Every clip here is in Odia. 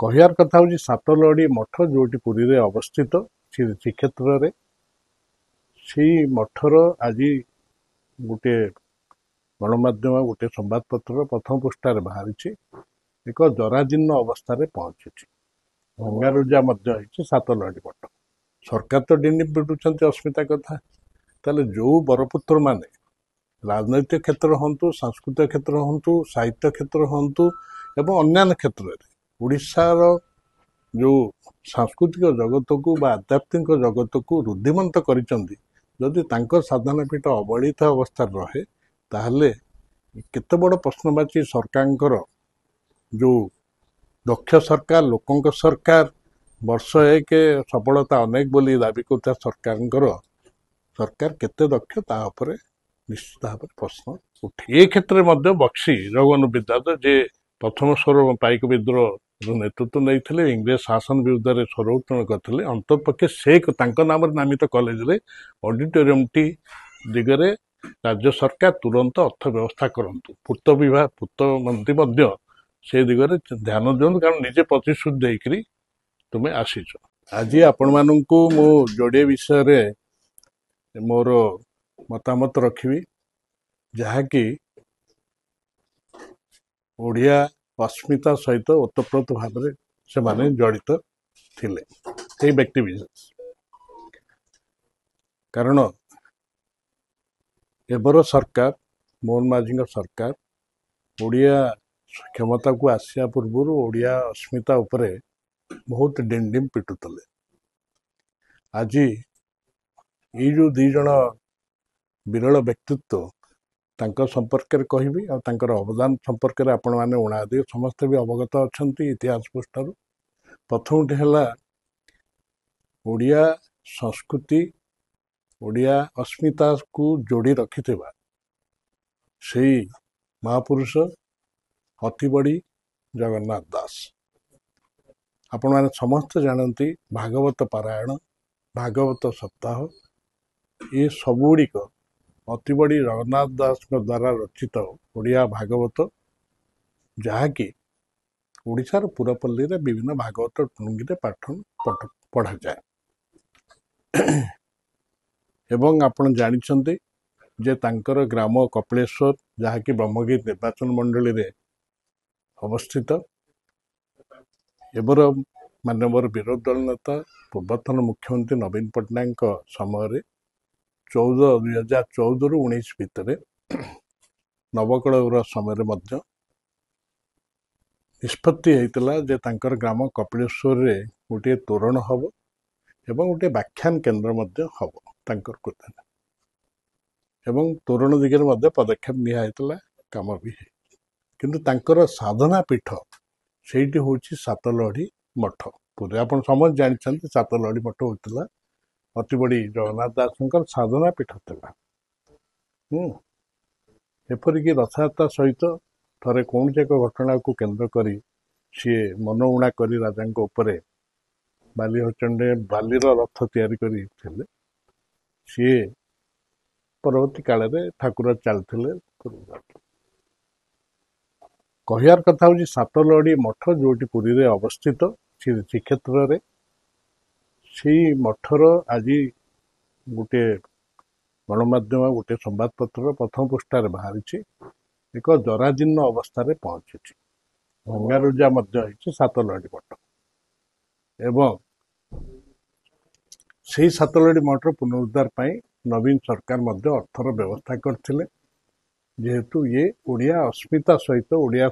କହିବାର କଥା ହେଉଛି ସାତଲହଡ଼ି ମଠ ଯେଉଁଠି ପୁରୀରେ ଅବସ୍ଥିତ ଶ୍ରୀକ୍ଷେତ୍ରରେ ସେଇ ମଠର ଆଜି ଗୋଟିଏ ଗଣମାଧ୍ୟମ ଗୋଟିଏ ସମ୍ବାଦପତ୍ରର ପ୍ରଥମ ପୃଷ୍ଠାରେ ବାହାରିଛି ଏକ ଜରାଜୀର୍ଣ୍ଣ ଅବସ୍ଥାରେ ପହଞ୍ଚିଛି। ଭଙ୍ଗାରୁଜା ମଧ୍ୟ ହେଇଛି ସାତଲହଡ଼ି ମଠ। ସରକାର ତ ଡିଣ୍ଡି ପିଟୁଛନ୍ତି ଅସ୍ମିତା କଥା। ତାହେଲେ ଯେଉଁ ବରପୁତ୍ରମାନେ ରାଜନୈତିକ କ୍ଷେତ୍ର ହୁଅନ୍ତୁ, ସାଂସ୍କୃତିକ କ୍ଷେତ୍ର ହୁଅନ୍ତୁ, ସାହିତ୍ୟ କ୍ଷେତ୍ର ହୁଅନ୍ତୁ ଏବଂ ଅନ୍ୟାନ୍ୟ କ୍ଷେତ୍ରରେ ଓଡ଼ିଶାର ଯେଉଁ ସାଂସ୍କୃତିକ ଜଗତକୁ ବା ଆଧ୍ୟାତ୍ମିକ ଜଗତକୁ ରୁଦ୍ଧିମନ୍ତ କରିଛନ୍ତି, ଯଦି ତାଙ୍କ ସାଧନା ପୀଠ ଅବହେଳିତ ଅବସ୍ଥାରେ ରହେ ତାହେଲେ କେତେ ବଡ଼ ପ୍ରଶ୍ନବାଚୀ ସରକାରଙ୍କର ଯେଉଁ ଦକ୍ଷ ସରକାର, ଲୋକଙ୍କ ସରକାର, ବର୍ଷ ଏକ ସଫଳତା ଅନେକ ବୋଲି ଦାବି କରୁଥିବା ସରକାର କେତେ ଦକ୍ଷ ତା ଉପରେ ନିଶ୍ଚିତ ଭାବରେ ପ୍ରଶ୍ନ ଉଠେ। ଏ କ୍ଷେତ୍ରରେ ମଧ୍ୟ ବକ୍ସି ଜଗବନ୍ଧୁ ବିଦ୍ୟାଧର ଯେ ପ୍ରଥମ ସ୍ୱର ପାଇକ ବିଦ୍ରୋହର ନେତୃତ୍ୱ ନେଇଥିଲେ, ଇଂରେଜ ଶାସନ ବିରୁଦ୍ଧରେ ସ୍ୱର ଉତ୍ତୋଳନ କରିଥିଲେ, ଅନ୍ତତଃପକ୍ଷେ ସେ ତାଙ୍କ ନାମରେ ନାମିତ କଲେଜରେ ଅଡିଟୋରିୟମଟି ଦିଗରେ ରାଜ୍ୟ ସରକାର ତୁରନ୍ତ ଅର୍ଥ ବ୍ୟବସ୍ଥା କରନ୍ତୁ। ପୂର୍ତ୍ତ ମନ୍ତ୍ରୀ ମଧ୍ୟ ସେ ଦିଗରେ ଧ୍ୟାନ ଦିଅନ୍ତୁ, କାରଣ ନିଜେ ପ୍ରତିଶ୍ରୁତି ଦେଇକରି ତୁମେ ଆସିଛ। ଆଜି ଆପଣମାନଙ୍କୁ ମୁଁ ଯୋଡ଼ିଏ ବିଷୟରେ ମୋର ମତାମତ ରଖିବି, ଯାହାକି ଓଡ଼ିଆ ଅସ୍ମିତା ସହିତ ଓତପ୍ରୋତ ଭାବରେ ସେମାନେ ଜଡ଼ିତ ଥିଲେ ସେଇ ବ୍ୟକ୍ତି ବିଶେଷ। କାରଣ ଏବେର ସରକାର, ମୋହନ ମାଝୀଙ୍କ ସରକାର, ଓଡ଼ିଆ କ୍ଷମତାକୁ ଆସିବା ପୂର୍ବରୁ ଓଡ଼ିଆ ଅସ୍ମିତା ଉପରେ ବହୁତ ଡିଣ୍ଡିମ ପିଟୁଥିଲେ। ଆଜି ଏଇ ଯେଉଁ ଦୁଇ ଜଣ ବିରଳ ବ୍ୟକ୍ତିତ୍ୱ ତାଙ୍କ ସମ୍ପର୍କରେ କହିବି ଆଉ ତାଙ୍କର ଅବଦାନ ସମ୍ପର୍କରେ ଆପଣମାନେ ଉଣାଦି ସମସ୍ତେ ବି ଅବଗତ ଅଛନ୍ତି ଇତିହାସ ପୃଷ୍ଠାରୁ। ପ୍ରଥମଟି ହେଲା ଓଡ଼ିଆ ସଂସ୍କୃତି, ଓଡ଼ିଆ ଅସ୍ମିତାକୁ ଯୋଡ଼ି ରଖିଥିବା ସେଇ ମହାପୁରୁଷ ଅତିବଡ଼ି ଜଗନ୍ନାଥ ଦାସ। ଆପଣମାନେ ସମସ୍ତେ ଜାଣନ୍ତି ଭାଗବତ ପାରାୟଣ, ଭାଗବତ ସପ୍ତାହ, ଏ ସବୁଗୁଡ଼ିକ ଅତିବଡ଼ି ଜଗନ୍ନାଥ ଦାସଙ୍କ ଦ୍ୱାରା ରଚିତ ଓଡ଼ିଆ ଭାଗବତ, ଯାହାକି ଓଡ଼ିଶାର ପୁରପଲ୍ଲୀରେ ବିଭିନ୍ନ ଭାଗବତ ଟୁଙ୍ଗିରେ ପଢ଼ାଯାଏ। ଏବଂ ଆପଣ ଜାଣିଛନ୍ତି ଯେ ତାଙ୍କର ଗ୍ରାମ କପିଳେଶ୍ୱର, ଯାହାକି ବ୍ରହ୍ମଗିରି ନିର୍ବାଚନ ମଣ୍ଡଳୀରେ ଅବସ୍ଥିତ। ଏବେର ମାନ୍ୟବର ବିରୋଧୀ ଦଳ ନେତା ପୂର୍ବତନ ମୁଖ୍ୟମନ୍ତ୍ରୀ ନବୀନ ପଟ୍ଟନାୟକଙ୍କ ସମୟରେ 2014ରୁ 2019 ଭିତରେ ନବକଳେବର ସମୟରେ ମଧ୍ୟ ନିଷ୍ପତ୍ତି ହେଇଥିଲା ଯେ ତାଙ୍କର ଗ୍ରାମ କପିଳେଶ୍ୱରରେ ଗୋଟିଏ ତୋରଣ ହେବ ଏବଂ ଗୋଟିଏ ବ୍ୟାଖ୍ୟାନ କେନ୍ଦ୍ର ମଧ୍ୟ ହେବ ତାଙ୍କର କଥା। ଏବଂ ତୋରଣ ଦିଗରେ ମଧ୍ୟ ପଦକ୍ଷେପ ନିଆଯାଇଥିଲା, କାମ ବି ହେଇଛି। କିନ୍ତୁ ତାଙ୍କର ସାଧନା ପୀଠ ସେଇଠି ହେଉଛି ସାତଲହଡ଼ି ମଠ। ପୁରୀ ଆପଣ ସମସ୍ତେ ଜାଣିଛନ୍ତି ସାତଲହଡ଼ି ମଠ ହେଉଥିଲା ଅତିବଡ଼ି ଜଗନ୍ନାଥ ଦାସଙ୍କର ସାଧନା ପୀଠ ଥିଲା। ଏପରିକି ରଥଯାତ୍ରା ସହିତ ଥରେ କୌଣସି ଏକ ଘଟଣାକୁ କେନ୍ଦ୍ର କରି ସିଏ ମନଉଣା କରି ରାଜାଙ୍କ ଉପରେ ବାଲିର ରଥ ତିଆରି କରିଥିଲେ। ସିଏ ପରବର୍ତ୍ତୀ କାଳରେ ଠାକୁର ଚାଲିଥିଲେ। କହିବାର କଥା ହେଉଛି ସାତଲହଡ଼ି ମଠ ଯେଉଁଠି ପୁରୀରେ ଅବସ୍ଥିତ ଶ୍ରୀକ୍ଷେତ୍ରରେ, ସେଇ ମଠର ଆଜି ଗୋଟିଏ ଗଣମାଧ୍ୟମ ଗୋଟିଏ ସମ୍ବାଦପତ୍ରର ପ୍ରଥମ ପୃଷ୍ଠାରେ ବାହାରିଛି ଏକ ଜରାଜୀର୍ଣ୍ଣ ଅବସ୍ଥାରେ ପହଞ୍ଚିଛି। ଭଙ୍ଗାରୁଜା ମଧ୍ୟ ହେଇଛି ସାତଲହଡ଼ି ମଠ। ଏବଂ ସେଇ ସାତଲହଡ଼ି ମଠର ପୁନରୁଦ୍ଧାର ପାଇଁ ନବୀନ ସରକାର ମଧ୍ୟ ଅର୍ଥର ବ୍ୟବସ୍ଥା କରିଥିଲେ, ଯେହେତୁ ଇଏ ଓଡ଼ିଆ ଅସ୍ମିତା ସହିତ, ଓଡ଼ିଆ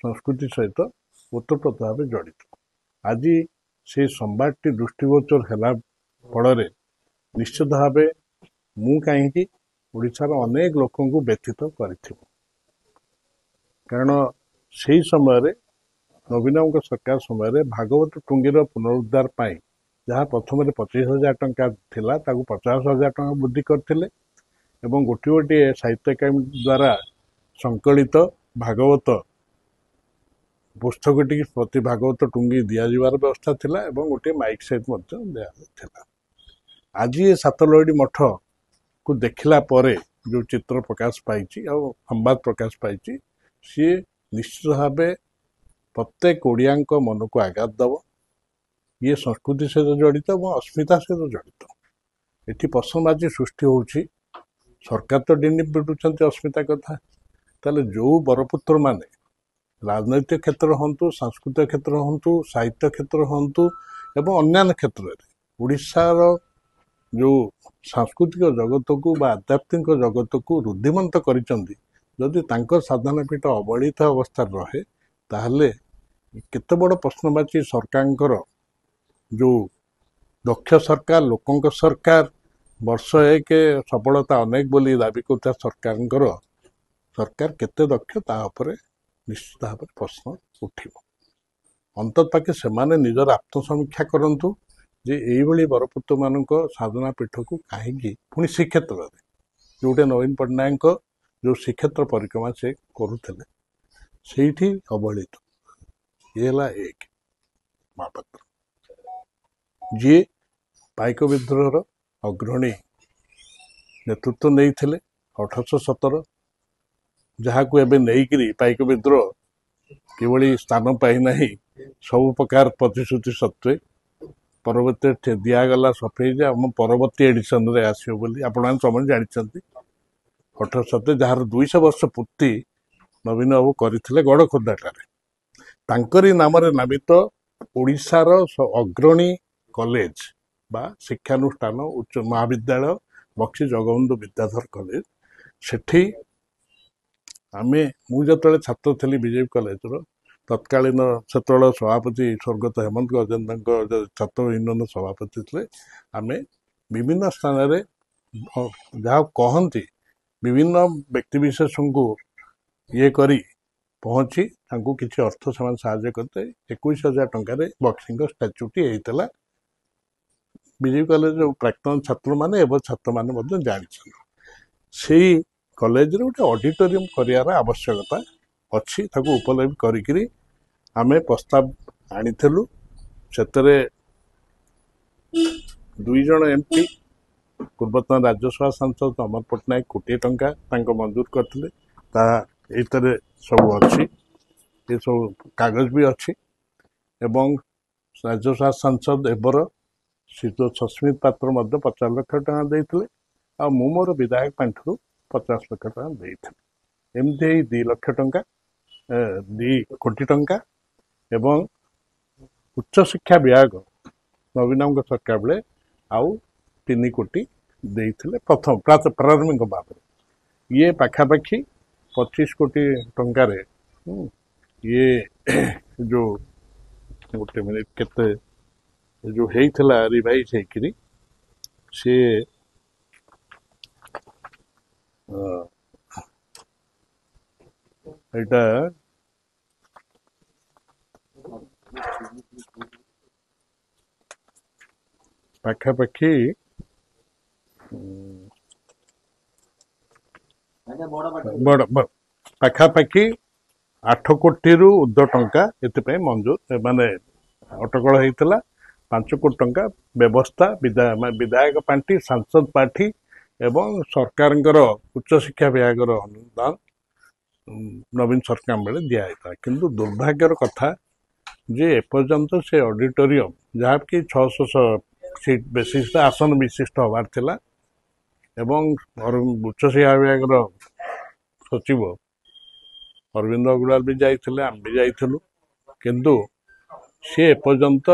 ସଂସ୍କୃତି ସହିତ ଓତପ୍ରୋତ ଭାବେ ଜଡ଼ିତ। ଆଜି ସେଇ ସମ୍ବାଦଟି ଦୃଷ୍ଟିଗୋଚର ହେଲା ଫଳରେ ନିଶ୍ଚିତ ଭାବେ ମୁଁ କାହିଁକି ଓଡ଼ିଶାର ଅନେକ ଲୋକଙ୍କୁ ବ୍ୟଥିତ କରିଥିବ। କାରଣ ସେଇ ସମୟରେ ନବୀନଙ୍କ ସରକାର ସମୟରେ ଭାଗବତ ଟୁଙ୍ଗିର ପୁନରୁଦ୍ଧାର ପାଇଁ ଯାହା ପ୍ରଥମରେ 25,000 ଟଙ୍କା ଥିଲା ତାକୁ 50,000 ଟଙ୍କା ବୃଦ୍ଧି କରିଥିଲେ ଏବଂ ଗୋଟିଏ ସାହିତ୍ୟ ଏକାଡେମୀ ଦ୍ୱାରା ସଂକଳିତ ଭାଗବତ ପୁସ୍ତକଟିକି ପ୍ରତି ଭାଗବତ ଟୁଙ୍ଗି ଦିଆଯିବାର ବ୍ୟବସ୍ଥା ଥିଲା ଏବଂ ଗୋଟିଏ ମାଇକ୍ ସେଟ୍ ମଧ୍ୟ ଦିଆଯାଇଥିଲା। ଆଜି ଏ ସାତଲହଡ଼ି ମଠକୁ ଦେଖିଲା ପରେ ଯେଉଁ ଚିତ୍ର ପ୍ରକାଶ ପାଇଛି ଆଉ ସମ୍ବାଦ ପ୍ରକାଶ ପାଇଛି, ସିଏ ନିଶ୍ଚିତ ଭାବେ प्रत्येक ओडिया मन को आघात दब ये संस्कृति सहित जड़ित और अस्मिता सहित जड़ित ये प्रश्नबाची सृष्टि होउछि सरकार तो डिनी पिटुंट अस्मिता कथा ताले जो बरपुत्र माने राजनैतिक क्षेत्र हूँ सांस्कृतिक क्षेत्र हूँ साहित्य क्षेत्र हूँ एवं अन्य क्षेत्र में ओडिशार जो सांस्कृतिक जगत को आध्यात्मिक जगत को रुद्धिमंत करिसेंती जदि तांकर साधना पीठ अवहेलित अवस्था रहे ताहले केते बड़ प्रश्नवाची सरकार जो दक्ष सरकार लोकंक सरकार वर्ष एक सफलता अनेक बोली दाबी करता सरकार केते दक्ष ता उपरे निश्चित भाव प्रश्न उठिब अंतत पाके सेमाने निजर आत्मसमीक्षा करंतु जे एइभली बरपुत्र मानक साधना पीठ को कहीं पुणी श्रीक्षेत्र में जोटे नवीन पट्टनायक जो श्रीक्षेत्र परिक्रमा से करुले से अवहेलित ये एक महापात्र जी पाइक विद्रोह अग्रणी नेतृत्व नहीं 1817 जहाँ को एबे नहीं पाइक विद्रोह किभली स्थान पाई नहीं सब प्रकार प्रतिश्रुति सत्वे परवर्ती दिगला सफेई आम परवर्ती एडिशन रे आसो बोली आपण समझ जानते 1817 जार 200 वर्ष पूर्ति नवीन बाबू करते गड़खोर्धाठारे तांकरी नाम नामित ओडिशार अग्रणी कॉलेज बा शिक्षानुष्ठान उच्च महाविद्यालय बक्सी जगबंधु विद्याधर कॉलेज सेठी आमे मुझे छात्र थी बीजेपी कॉलेज तत्कालीन सेतल सभापति स्वर्गत हेमंत गजेन्द्र छात्र यूनियन सभापति थे आमे विभिन्न स्थान रे जहाँ कहती विभिन्न व्यक्तिविशेष को ये करी पहुँची किसी अर्थ से साहाय्य करते 21,000 टंकार बक्सिंग स्टाच्यूटी होता बीजेपी कॉलेज प्राक्तन छात्र माने एवं छात्र माने जानी से कॉलेज रे गोटे ऑडिटोरियम करार आवश्यकता अच्छी उपलब्ध करी आमे प्रस्ताव आनीलु से 2 जन एमपी पूर्वतन राज्यसभा सांसद अमर पट्टनायक कोटी टंका मंजूर करते सब अच्छी ये सब कागज भी अच्छी एवं राज्यसभा सांसद एबर श्रीजुत सस्मित पात्र 50 लाख टका देते आ मु मोर विधायक पांठु 50 लाख टका देते एमती 2 लाख टंका 2 कोटी टंका एवं उच्च शिक्षा विभाग नवीन सरकार बेले आउ 3 कोटी देते प्रथम प्रारंभिक भाव ये पाखापाखि 25 कोटी टंकार ये जो गोटे मिनिट केते जो होता रिवाइज होकरी सी एटा पाखापाखि पाखापाखि 8 कोटी रु ऊर्ध्व टंका ये मंजूर माने अटकल होता 5 कोटी टंका व्यवस्था विधायक पार्टी सांसद पार्टी एवं सरकार उच्च शिक्षा विभाग अनुदान नवीन सरकार बेले दिखाई किंतु दुर्भाग्यर कथा जे एपर्यंत से ऑडिटोरियम जहाँ कि 600 सीट बेसिस आसन विशिष्ट हबार थिला एवं उच्च शिक्षा विभाग सचिव अरविंद अग्रवाल भी जाइए आम भी जाइलु किंतु सी एपर्यंत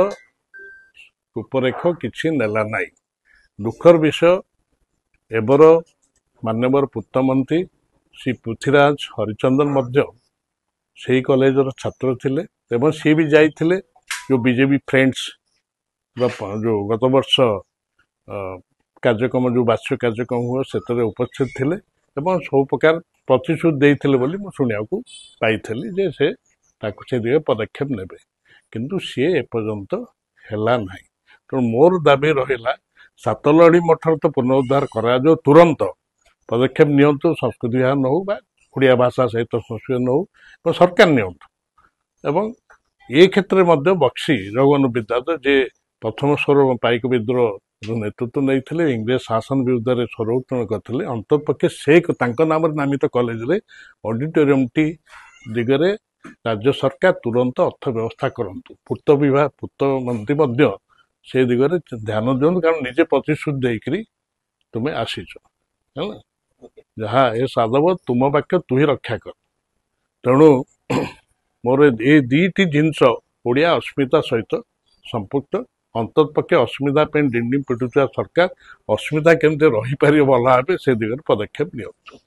रूपरेख किसी नेला नाई दुखर विषय एबर मान्यवर पूर्तमंत्री श्री पृथ्वीराज हरिचंदन मध्य से कॉलेज छात्र थिले एवं सी भी जाइए जो बीजेपी फ्रेंड्स जो गत वर्ष कार्यक्रम जो वार्षिक कार्यक्रम हुए से उपस्थित थिले एवं सब प्रकार प्रतिश्रुति देते बोली मुझे शुणा पाई जे से दिगे पदक्षेप नेबे किंतु सी एपर्यंत हैला नहीं तो मोर दाबी रहा सातलड़ी मठर तो पुनरुद्धार करा जो तुरंत पदक्षेप नियंतु संस्कृति विभाग न हो ओडिया भाषा सहित संस्कृत न हो सरकार नियंतु एवं ये क्षेत्र में बक्सी जगबंधु विद्याधर जे प्रथम स्वर पाइक विद्रोह नेतृत्व नहीं इंग्रेज शासन विरुद्ध में स्वर उत्तोलन करते अंतपक्षे से नाम नामित कॉलेज रे ऑडिटोरियम टी दिगरे राज्य सरकार तुरंत अर्थ व्यवस्था करंतु पूर्त विभाग पूर्त मंत्री मध्य से दिगरे ध्यान दियंतु कारण निजे प्रतिश्रुति देकरी तुम्हें आसीच है जहाँ ए साधव तुम वाक्य तु ही रक्षा कर तेणु मोर ए दीटी जिनस ओडिया अस्मिता सहित संपुक्त अंततपक्षे अस्मिता डिंडिम पिटुवा सरकार अस्मिता केमती रही पार भल भाव से दिगरे पदक्षेप नियंतु।